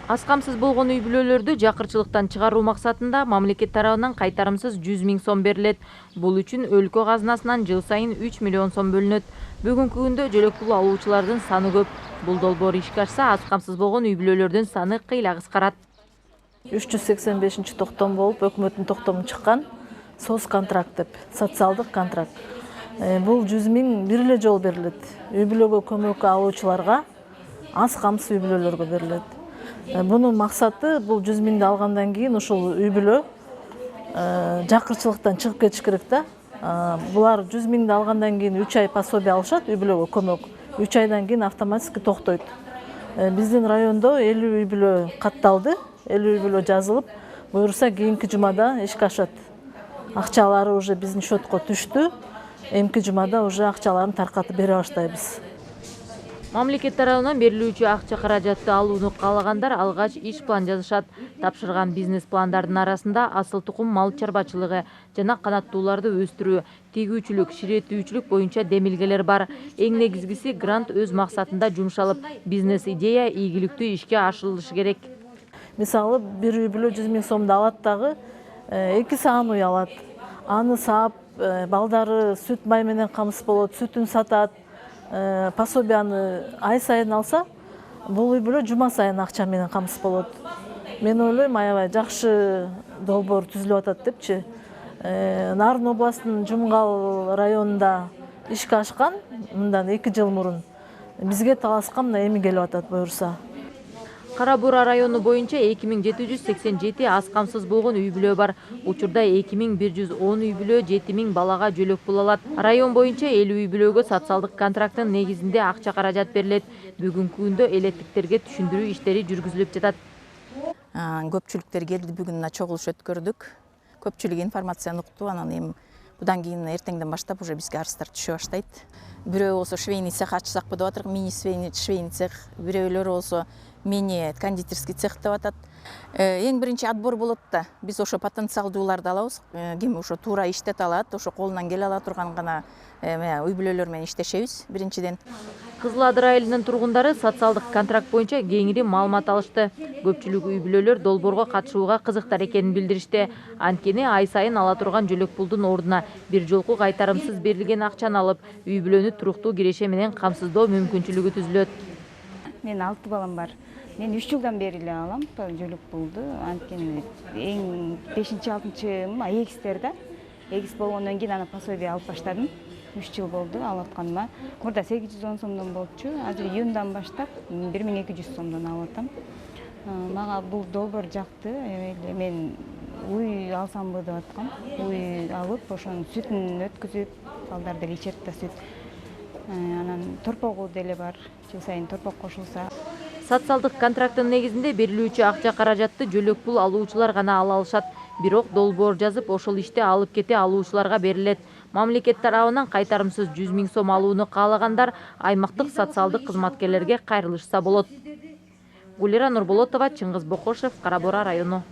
Аз камсыз болгон үй бүлөлөрдү жакырчылыктан чыгаруу максатында мамлекет тарабынан кайтарымсыз 100 000 сом берилет. Бул үчүн өлкө казынасынан жыл сайын 3 миллион сом бөлүнөт. Бүгүнкү күндө жөлөк пул алуучулардын саны көп. Бул долбоор ишке ашса, аз камсыз болгон үй бүлөлөрдүн саны кыйла кыскарат. 385 токтом болуп, өкмөттүн токтому чыккан соц контракт деп, социалдык контракт. Бул 100 000 бир эле жолу берилет. Үй бүлөгө көмөк алуучуларга, аз камсыз үй бүлөлөргө берилет. Bunun maksatı bu 100 000'de algandan keyin uşul үй бүлө жакырчылыктан чыгып кетиш керек да. Булар 100 000'de algandan keyin 3 ай пособие алышат, үй бүлөгө көмөк. 3 айдан кийин автоматически токтойт. Биздин райондо 50 үй бүлө катталды, 50 үй бүлө жазылып, буюрса кийинки жумада ишке ашат. Акчалары уже биздин счетко түштү. Эмки жумада уже акчаларын таркатып бере баштайбыз. Мамлекет тарабынан берилүүчү акча каражатты алууну каалагандар алгач иш план жазышат. Тапшырган бизнес пландардын арасында асыл тукум мал чарбачылыгы жана канаттууларды өстүрүү, тегүүчүлүк, ширетүүчүлүк боюнча демилгелер бар. Эң негизгиси грант өз максатында жумшалып, бизнес идея ийгиликтүү ишке ашырылышы керек. Мисалы, бир үй бүлө 100 000 сомду алат дагы 2 саам үй алат. Аны саап, балдары сүт май менен камсыз болот, сүтүн сатат. Пособияны ай сайын алса, бул үй бүлө жума сайын акча менен камсыз болот. Мен ойлойм, аябай жакшы долбоор түзүлүп атат депчи. Нарын областынын Жумгал районунда ишке ашкан, мындан 2 жыл мурун. Бизге таласка мына эми келип атат буюрса. Кара Бура району боюнча 2787 аз камсыз болгон үй бүлө бар. Учурда 2110 үй бүлө 7000 балага жөлөк пул алат. Район боюнча 50 үй бүлөгө социалдык контракттын негизинде акча каражат берилет. Бүгүнкү күндө элеттиктерге түшүндүрүү иштери жүргүзүлүп жатат. Көпчүлүктөр келди, бүгүн чогулуш өткөрдүк. Көпчүлүк информацияны укту, анан эми будан кийин эртеңден баштап уже бизге арыздар түшө баштайт. Бирөө болсо швейный цех ачсакпы деп атат, мини швейный цех, бирөөлөр болсо мини кондитерский цех деп атат. Эң биринчи отбор болот да. Биз ошо потенциалдууларды алабыз. Ким ошо туура иштете алат, ошо колунан келе ала турган гана үй бүлөлөр менен иштешебиз биринчиден. Кызыл Адыр айылынын тургундары социалдык контракт боюнча кеңири маалымат алышты. Көпчүлүк үй бүлөлөр долбоорго катышууга кызыктар экенин билдиришти. Анткени ай сайын ала турган жөлөк пулдун ордуна бир жолку кайтарымсыз берилген акчаны алып, үй бүлөнү туруктуу киреше менен камсыздоо мүмкүнчүлүгү түзүлөт. Мен 6 балам бар. Мен 3 жылдан бери эле алам жөлөк пулду. Анткени эң 5-6-ым эгистер да. Эгис болгондон кийин ана пособие алып баштадым. 3 жыл болду алып атканыма. Мурда 810 сомдон болчу. Азыр июндан баштап 1200 сомдон алып атам. Мага бул долбоор жакты. Мен уй алсамбы деп аткам. Уй алып, ошонун сүтүн өткүзүп, балдар деле ичет да сүт. Анан торпогу деле бар. Жыл сайын торпок кошулса. Социалдык контракттын негизинде берилүүчү акча каражатты жөлөк пул алуучулар гана ала алышат. Бирок долбоор жазып, ошол иште алып кете алуучуларга берилет. Мамлекет тарабынан кайтарымсыз 100 000 сом алууну каалагандар аймактык социалдык кызматкерлерге кайрылышса болот. Гулира Нурболотова, Чыңгыз Бокошев, Кара Бура району.